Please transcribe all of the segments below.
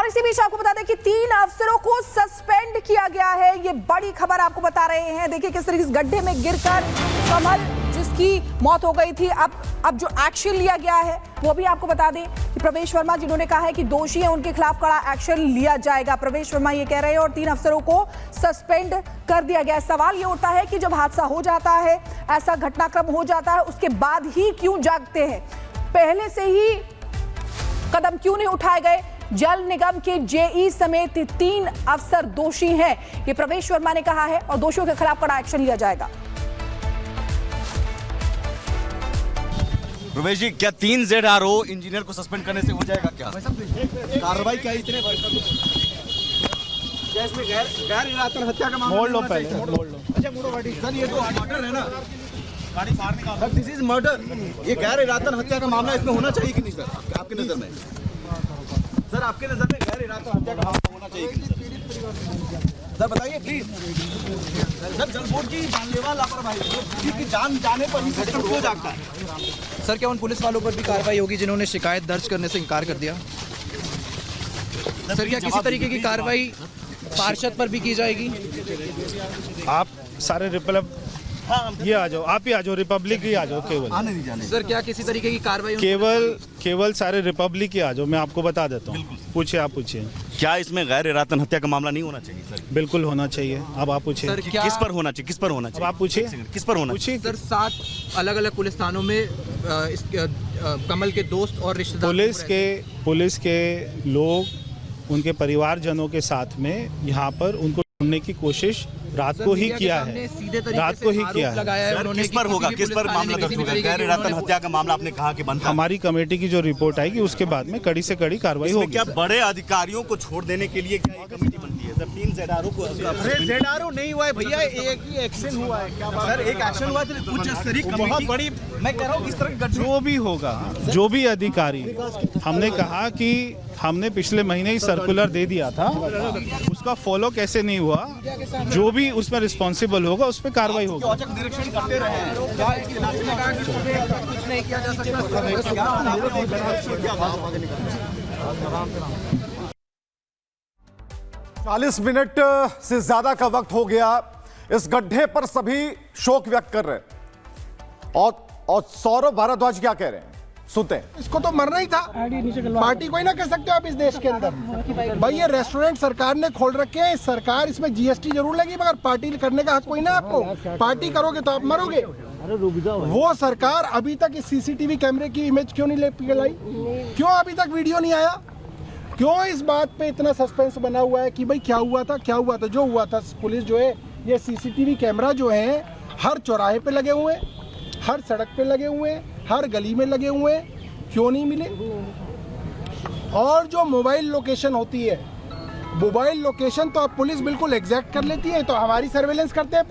इसी बीच आपको बता दें कि 3 अफसरों को सस्पेंड किया गया है। ये बड़ी खबर आपको बता रहे हैं। देखिए किस तरीके से गड्ढे में गिरकर कमल जिसकी मौत हो गई थी, अब जो एक्शन लिया गया है वो भी आपको बता दें कि प्रवेश वर्मा जिन्होंने कहा है कि दोषी है उनके खिलाफ कड़ा एक्शन लिया जाएगा। प्रवेश वर्मा ये कह रहे हैं और 3 अफसरों को सस्पेंड कर दिया गया। सवाल ये उठता है कि जब हादसा हो जाता है, ऐसा घटनाक्रम हो जाता है, उसके बाद ही क्यों जागते हैं, पहले से ही कदम क्यों नहीं उठाए गए। जल निगम के जेई समेत 3 अफसर दोषी हैं, ये प्रवेश वर्मा ने कहा है और दोषियों के खिलाफ कड़ा एक्शन लिया जाएगा। प्रवेश जी, क्या 3 ZRO इंजीनियर को सस्पेंड करने से हो जाएगा क्या कार्रवाई? क्या इतने इसमें गैर इरादतन हत्या का मामला? मोड़ लो पहले, मोड़ लो। अच्छा मोड़ो गाड़ी सर, ये तो मर्डर है ना, गाड़ी बाहर निकालो सर, दिस इज मर्डर। ये गैर इरादतन हत्या का मामला इसमें होना चाहिए कि नहीं सर आपकी नजर में? सर आपके नजर में गैर इरादतन हत्या का मामला होना चाहिए कि नहीं? सर बताइए प्लीज। सर जलपोर्ट की जानलेवा लापरवाही, किसी की जान जाने पर ही सिस्टम क्यों जागता है? सर क्या उन पुलिस वालों पर भी कार्रवाई होगी जिन्होंने शिकायत दर्ज करने से इनकार कर दिया? सर क्या किसी तरीके की कार्रवाई पार्षद पर भी की जाएगी? आप सारे ये आ जाओ, आप ही आ जाओ, रिपब्लिक ही आ जाओ केवल। आने नहीं जाने। सर क्या किसी तरीके की कार्रवाई केवल सारे रिपब्लिक ही आ जाओ, मैं आपको बता देता हूँ। पूछिए, आप पूछिए। क्या इसमें गैर इरादतन हत्या का मामला नहीं होना चाहिए सर? बिल्कुल होना चाहिए। अब आप पूछिए किस पर होना चाहिए, किस पर होना चाहिए? अब आप पूछिए किस पर होना चाहिए? सर 7 अलग अलग पुलिस थानों में कमल के दोस्त और रिश्तेदार पुलिस के लोग उनके परिवारजनों के साथ में यहाँ पर उनको ढूंढने की कोशिश रात को ही किया है, रात को ही किया है। किस पर होगा, किस पर मामला दर्ज होगा? गैर इरादतन हत्या का मामला आपने कहा कि बनता है। हमारी कमेटी की जो रिपोर्ट आएगी उसके बाद में कड़ी से कड़ी कार्रवाई होगी। क्या बड़े अधिकारियों को छोड़ देने के लिए क्या कमेटी बनती है? सर 3 ZRO को ZRO नहीं हुआ है भैया, एक ही एक्शन हुआ है। क्या सर एक एक्शन हुआ है, उच्च स्तरीय कमेटी बड़ी, मैं कह रहा हूँ इस तरह जो भी होगा, जो भी अधिकारी, हमने कहा कि हमने पिछले महीने ही सर्कुलर दे दिया था, उसका फॉलो कैसे नहीं हुआ, जो भी उसमें रिस्पॉन्सिबल होगा उस पर कार्रवाई होगी। औचक निरीक्षण करते रहे हैं। कुछ नहीं किया जा सकता। 40 मिनट से ज्यादा का वक्त हो गया। इस गड्ढे पर सभी शोक व्यक्त कर रहे हैं और सौरभ भारद्वाज क्या कह रहे हैं, सुनते हैं। इसको तो मरना ही था, पार्टी को ही ना कह सकते हो आप इस देश के अंदर। भाई ये रेस्टोरेंट सरकार ने खोल रखे हैं, सरकार इसमें GST जरूर लगी, मगर पार्टी करने का हक कोई ना आपको। पार्टी करोगे तो आप मरोगे। वो सरकार अभी तक इस CCTV कैमरे की इमेज क्यों नहीं ले लाई? क्यों अभी तक वीडियो नहीं आया? क्यों इस बात पे इतना सस्पेंस बना हुआ है कि भाई क्या हुआ था, क्या हुआ था? जो हुआ था, पुलिस जो है, ये CCTV कैमरा जो है हर चौराहे पे लगे हुए हैं, हर सड़क पे लगे हुए हैं, हर गली में लगे हुए हैं, क्यों नहीं मिले? और जो मोबाइल लोकेशन होती है, मोबाइल लोकेशन तो अब पुलिस बिल्कुल एग्जैक्ट कर लेती है, तो हमारी सर्वेलेंस करते हैं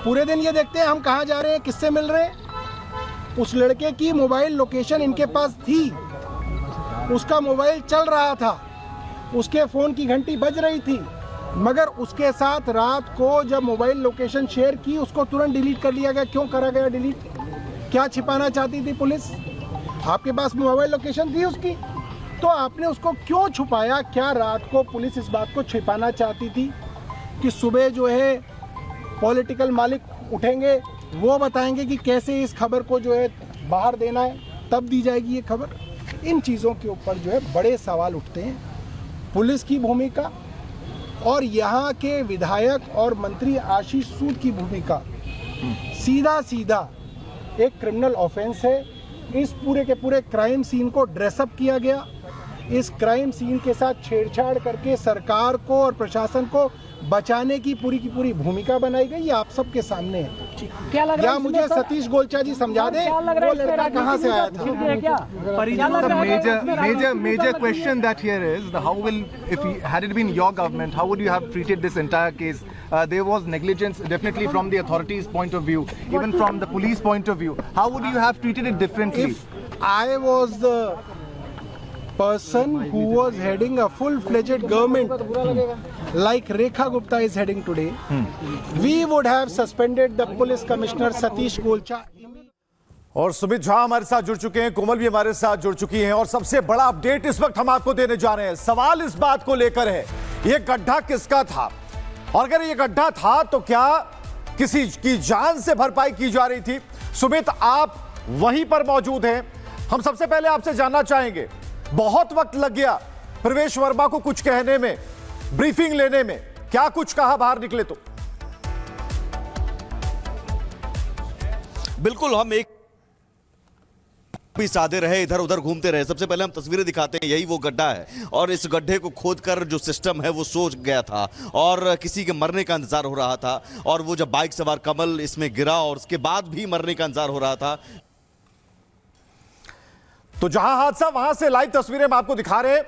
पूरे दिन ये देखते हैं हम कहाँ जा रहे हैं, किससे मिल रहे हैं। उस लड़के की मोबाइल लोकेशन इनके पास थी, उसका मोबाइल चल रहा था, उसके फ़ोन की घंटी बज रही थी, मगर उसके साथ रात को जब मोबाइल लोकेशन शेयर की उसको तुरंत डिलीट कर लिया गया। क्यों करा गया डिलीट? क्या छिपाना चाहती थी पुलिस? आपके पास मोबाइल लोकेशन थी उसकी, तो आपने उसको क्यों छुपाया? क्या रात को पुलिस इस बात को छिपाना चाहती थी कि सुबह जो है पॉलिटिकल मालिक उठेंगे, वो बताएंगे कि कैसे इस खबर को जो है बाहर देना है, तब दी जाएगी ये खबर? इन चीज़ों के ऊपर जो है बड़े सवाल उठते हैं। पुलिस की भूमिका और यहाँ के विधायक और मंत्री आशीष सूद की भूमिका सीधा एक क्रिमिनल ऑफेंस है। इस पूरे के पूरे क्राइम सीन को ड्रेसअप किया गया। इस क्राइम सीन के साथ छेड़छाड़ करके सरकार को और प्रशासन को बचाने की पूरी भूमिका बनाई गई। ये आप सबके सामने है। क्या लग रहा है? मुझे सतीश गोलचा जी समझा दें वो लड़का कहाँ से आया था? Major question that here is how will, had it been your government, how would you have treated this entire case? There was negligence definitely from the authorities' point of view, even from the police point of view. How would you have treated it differently? If I was the person who was heading a full-fledged government like Rekha Gupta is heading today, we would have suspended the police commissioner Satish Golcha. और सुमित झा हमारे साथ जुड़ चुके हैं, कोमल भी हमारे साथ जुड़ चुकी हैं और सबसे बड़ा अपडेट इस वक्त हम आपको देने जा रहे हैं। सवाल इस बात को लेकर है, यह गड्ढा किसका था और अगर यह गड्ढा था तो क्या किसी की जान से भरपाई की जा रही थी? सुमित, आप वहीं पर मौजूद हैं। हम सबसे पहले आपसे जानना चाहेंगे, बहुत वक्त लग गया प्रवेश वर्मा को कुछ कहने में, ब्रीफिंग लेने में, क्या कुछ कहा बाहर निकले तो? बिल्कुल, हम एक भी साधे रहे, इधर उधर घूमते रहे। सबसे पहले हम तस्वीरें दिखाते हैं, यही वो गड्ढा है और इस गड्ढे को खोदकर जो सिस्टम है वो सोच गया था और किसी के मरने का इंतजार हो रहा था। और वो जब बाइक सवार कमल इसमें गिरा और उसके बाद भी मरने का इंतजार हो रहा था। तो जहां हादसा वहां से लाइव तस्वीरें हम आपको दिखा रहे हैं।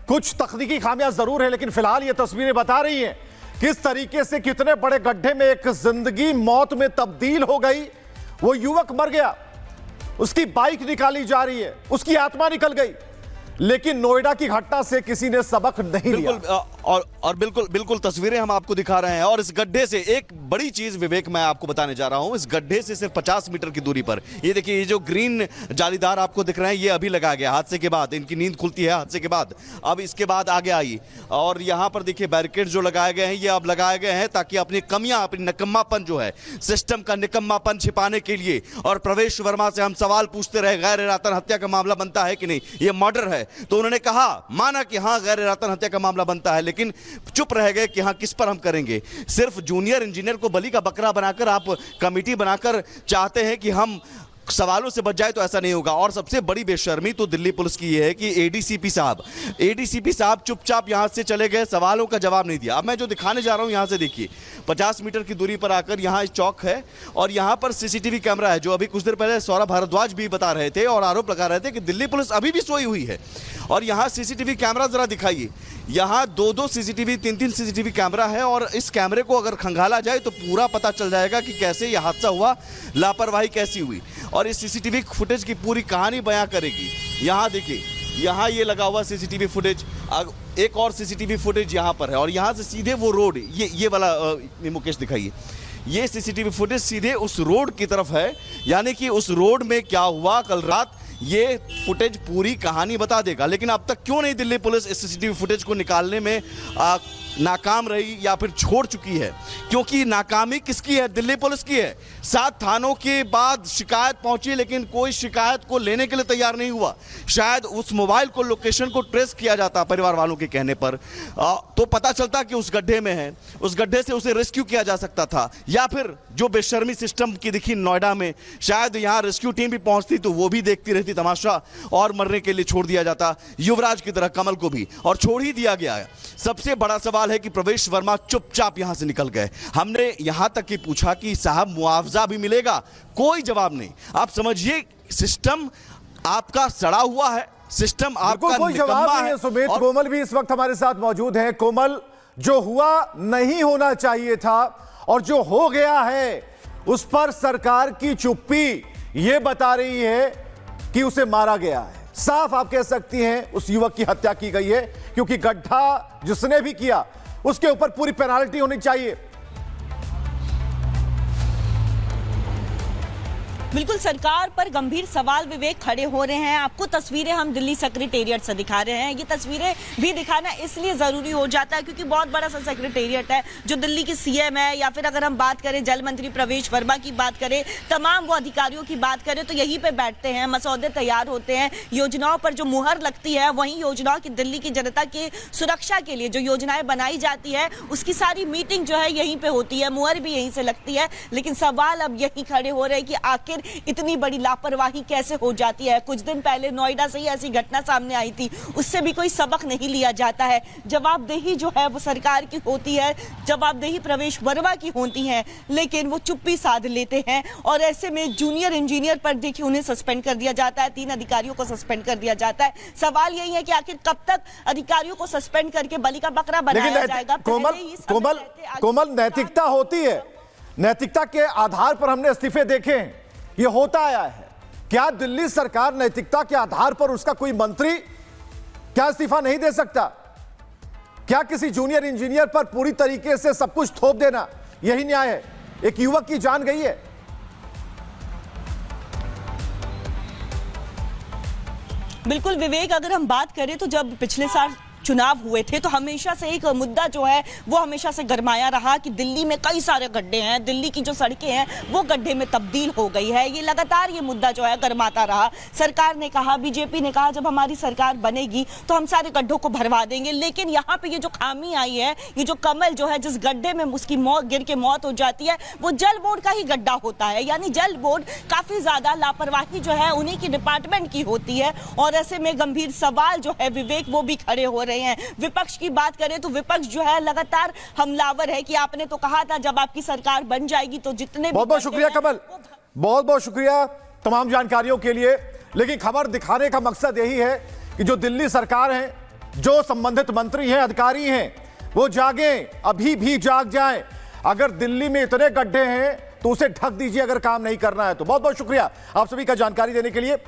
कुछ तकनीकी खामियां जरूर है, लेकिन फिलहाल ये तस्वीरें बता रही हैं किस तरीके से कितने बड़े गड्ढे में एक जिंदगी मौत में तब्दील हो गई। वो युवक मर गया, उसकी बाइक निकाली जा रही है, उसकी आत्मा निकल गई, लेकिन नोएडा की घटना से किसी ने सबक नहीं लिया। और बिल्कुल तस्वीरें हम आपको दिखा रहे हैं। और इस गड्ढे से एक बड़ी चीज विवेक मैं आपको बताने जा रहा हूं, इस गड्ढे से सिर्फ 50 मीटर की दूरी पर ये देखिए, ये जो ग्रीन जालीदार आपको दिख रहे हैं ये अभी लगाया गया हादसे के बाद। इनकी नींद खुलती है हादसे के बाद, अब इसके बाद आगे आई। और यहां पर देखिए बैरिकेड जो लगाए गए हैं ये अब लगाए गए हैं ताकि अपनी कमियां, अपनी निकम्मापन जो है, सिस्टम का निकम्मापन छिपाने के लिए। और प्रवेश वर्मा से हम सवाल पूछते रहे, गैर इरादतन हत्या का मामला बनता है कि नहीं, ये मर्डर है, तो उन्होंने कहा, माना कि हाँ गैर इरादतन हत्या का मामला बनता है, लेकिन चुप रह गए कि हाँ किस पर हम करेंगे। सिर्फ जूनियर इंजीनियर को बलि का बकरा बनाकर आप कमेटी बनाकर चाहते हैं कि हम सवालों से बच जाए, तो ऐसा नहीं होगा। और सबसे बड़ी बेशर्मी तो दिल्ली पुलिस की यह है कि एडीसीपी साहब चुपचाप यहां से चले गए, सवालों का जवाब नहीं दिया। अब मैं जो दिखाने जा रहा हूं यहां से देखिए, 50 मीटर की दूरी पर आकर यहां चौक है और यहां पर सीसीटीवी कैमरा है, जो अभी कुछ देर पहले सौरभ भारद्वाज भी बता रहे थे और आरोप लगा रहे थे कि दिल्ली पुलिस अभी भी सोई हुई है। और यहां सीसीटीवी कैमरा जरा दिखाइए, यहां 2-2 सीसीटीवी, 3-3 सीसीटीवी कैमरा है और इस कैमरे को अगर खंगाला जाए तो पूरा पता चल जाएगा कि कैसे यह हादसा हुआ, लापरवाही कैसी हुई। और इस सीसीटीवी फुटेज की पूरी कहानी बयां करेगी। यहां देखिए, यहां ये लगा हुआ सीसीटीवी फुटेज, एक और सीसीटीवी फुटेज यहां पर है और यहां से सीधे वो रोड, ये वाला मुकेश दिखाइए, ये सीसीटीवी फुटेज सीधे उस रोड की तरफ है, यानी कि उस रोड में क्या हुआ कल रात, ये फुटेज पूरी कहानी बता देगा। लेकिन अब तक क्यों नहीं दिल्ली पुलिस इस सीसीटीवी फुटेज को निकालने में नाकाम रही या फिर छोड़ चुकी है? क्योंकि नाकामी किसकी है? दिल्ली पुलिस की है। 7 थानों के बाद शिकायत पहुंची, लेकिन कोई शिकायत को लेने के लिए तैयार नहीं हुआ। शायद उस मोबाइल को, लोकेशन को ट्रेस किया जाता परिवार वालों के कहने पर, तो पता चलता कि उस गड्ढे में है, उस गड्ढे से उसे रेस्क्यू किया जा सकता था। या फिर जो बेशर्मी सिस्टम की दिखी नोएडा में, शायद यहां रेस्क्यू टीम भी पहुंचती तो वो भी देखती रहती तमाशा और मरने के लिए छोड़ दिया जाता, युवराज की तरह कमल को भी, और छोड़ ही दिया गया है। सबसे बड़ा सवाल है कि प्रवेश वर्मा चुपचाप यहां से निकल गए। हमने यहां तक कि पूछा कि साहब मुआवजा भी मिलेगा, कोई जवाब नहीं। आप समझिए, सिस्टम आपका सड़ा हुआ है, सिस्टम आपका कोई जवाब नहीं है। सुमित, कोमल भी इस वक्त हमारे साथ मौजूद है। कोमल, जो हुआ नहीं होना चाहिए था और जो हो गया है उस पर सरकार की चुप्पी ये बता रही है कि उसे मारा गया है। साफ आप कह सकती हैं उस युवक की हत्या की गई है, क्योंकि गड्ढा जिसने भी किया उसके ऊपर पूरी पेनाल्टी होनी चाहिए। बिल्कुल, सरकार पर गंभीर सवाल विवेक खड़े हो रहे हैं। आपको तस्वीरें हम दिल्ली सेक्रेटेरिएट से दिखा रहे हैं। ये तस्वीरें भी दिखाना इसलिए ज़रूरी हो जाता है क्योंकि बहुत बड़ा सा सेक्रेटेरिएट है, जो दिल्ली की सीएम है, या फिर अगर हम बात करें जल मंत्री प्रवेश वर्मा की बात करें, तमाम वो अधिकारियों की बात करें, तो यहीं पे बैठते हैं, मसौदे तैयार होते हैं, योजनाओं पर जो मुहर लगती है, वहीं योजनाओं की दिल्ली की जनता की सुरक्षा के लिए जो योजनाएं बनाई जाती है उसकी सारी मीटिंग जो है यहीं पे होती है, मुहर भी यहीं से लगती है। लेकिन सवाल अब यही खड़े हो रहे हैं कि आखिर इतनी बड़ी लापरवाही कैसे हो जाती है। कुछ दिन पहले नोएडा से ही ऐसी घटना सामने आई थी, उससे भी कोई सबक नहीं लिया जाता है। जवाबदेही जो है वो सरकार की होती है, जवाबदेही प्रवेश वर्मा की होती है, लेकिन वो चुप्पी साध लेते हैं। और ऐसे में जूनियर इंजीनियर पर देखिए उन्हें सस्पेंड कर दिया जाता है, 3 अधिकारियों को सस्पेंड कर दिया जाता है। सवाल यही है कि आखिर कब तक अधिकारियों को सस्पेंड करके बलि का बकरा बनाया जाएगा? कोमल, नैतिकता होती है, नैतिकता के आधार पर हमने इस्तीफे देखे हैं, ये होता आया है। क्या दिल्ली सरकार नैतिकता के आधार पर उसका कोई मंत्री क्या इस्तीफा नहीं दे सकता? क्या किसी जूनियर इंजीनियर पर पूरी तरीके से सब कुछ थोप देना यही न्याय है? एक युवक की जान गई है। बिल्कुल विवेक, अगर हम बात करें तो जब पिछले साल चुनाव हुए थे तो हमेशा से एक मुद्दा जो है वो हमेशा से गरमाया रहा कि दिल्ली में कई सारे गड्ढे हैं, दिल्ली की जो सड़कें हैं वो गड्ढे में तब्दील हो गई है। ये लगातार ये मुद्दा जो है गरमाता रहा। सरकार ने कहा, बीजेपी ने कहा जब हमारी सरकार बनेगी तो हम सारे गड्ढों को भरवा देंगे, लेकिन यहाँ पे ये जो खामी आई है, ये जो कमल जो है जिस गड्ढे में उसकी मौत गिर के मौत हो जाती है वो जल बोर्ड का ही गड्ढा होता है। यानी जल बोर्ड काफी ज्यादा लापरवाही जो है उन्हीं की डिपार्टमेंट की होती है और ऐसे में गंभीर सवाल जो है विवेक वो भी खड़े हो रहे हैं। विपक्ष की बात करें तो विपक्ष जो है लगातार हमलावर है कि आपने तो कहा था जब आपकी सरकार बन जाएगी तो जितने बहुत बहुत शुक्रिया कमल, बहुत बहुत शुक्रिया तमाम जानकारियों के लिए। लेकिन खबर दिखाने का मकसद यही है कि जो दिल्ली सरकार है, जो संबंधित मंत्री हैं, अधिकारी हैं, वो जागे, अभी भी जाग जाएं। अगर दिल्ली में इतने गड्ढे हैं तो उसे ढक दीजिए अगर काम नहीं करना है तो। बहुत बहुत शुक्रिया आप सभी का जानकारी देने के लिए।